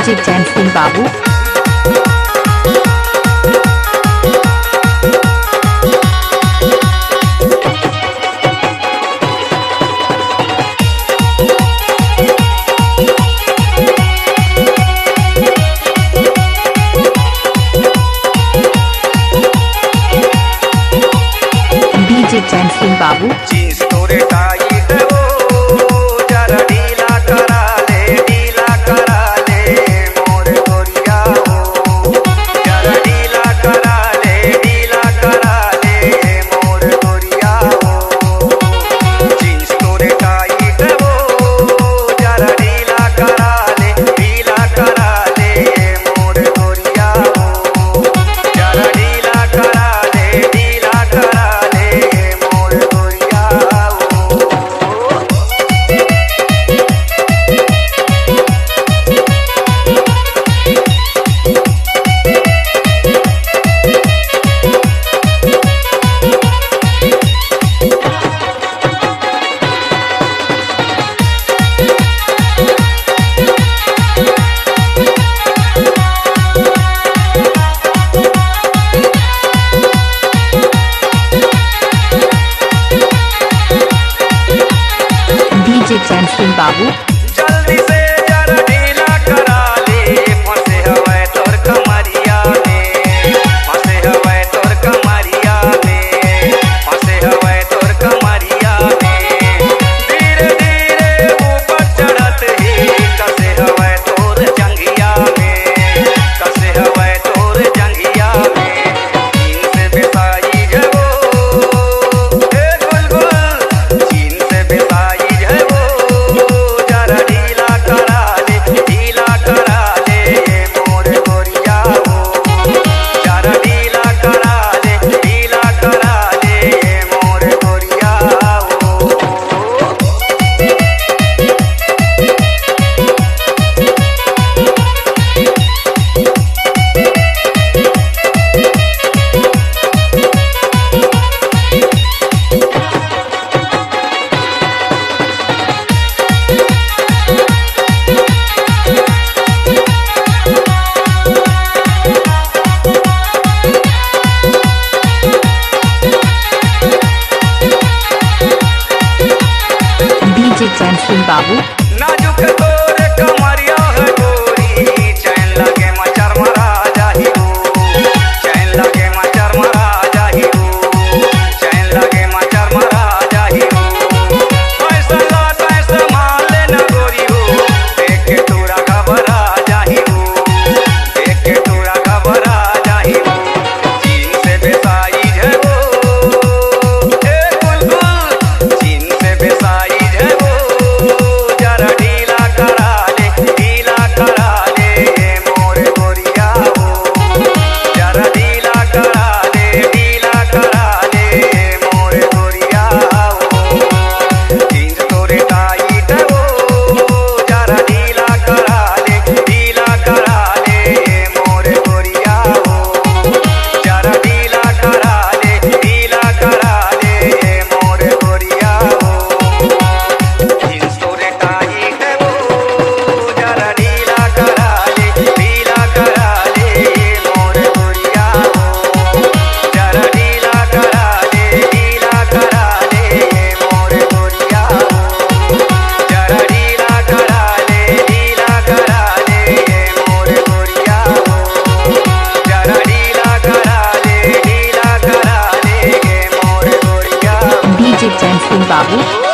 DJ चैन सिंह बाबू। DJ चैन सिंह बाबू। Jeans तोरे टाइट हो जरा ढीला करा ले मोर गोरिया हो। जरा ढीला करा ले मोर गोरिया हो। जींस तोरे टाइट हो जरा ढीला करा ले मोर गोरिया हो। जरा ढीला करा ले मोर गोरिया हो। डीजे चैन सिंह बाबू। जल्दी से जरा ढीला करा ले फंसे हवे तोर कमरिया में। फंसे हवे तोर कमरिया में। फंसे हवे तोर कमरिया में। धीरे धीरे ऊपर चढ़त ही कसे हवे तोर जंघिया में। कसे हवे तोर जंघिया में। चीन से बेसाई जगो ए गुलगुल। चीन से बेसाई जगो जरा ढीला करा ले मोर गोरिया हो। जरा ढीला करा ले मोर गोरिया हो। डीजे चैन सिंह बाबू। नाजुक तोर कमरिया है गोरी चैन लगे मचर मरा जाही हो। चैन लगे मचर मरा जाही हो। चैन लगे मचर मरा जाही हो। ऐसा लाट ऐसा मान लेना गोरी हो। देख के तोरा घबरा जाही हो। देख के तोरा घबरा जाही हो। चीन से बेसाई है वो ए गुलगुल। चीन से बेसाई है वो जरा ढीला करा ले मोर गोरिया हो। जरा ढीला करा ले मोर गोरिया हो। जींस तोरे टाइट हो जरा ढीला करा ले मोर गोरिया हो। जरा ढीला करा ले मोर गोरिया हो। जींस तोरे टाइट हो जरा ढीला करा ले मोर गोरिया हो। जरा ढीला करा ले मोर गोरिया हो। जरा ढीला करा ले मोर गोरिया हो। जरा ढीला करा ले मोर गोरिया हो। डीजे चैन सिंह बाबू।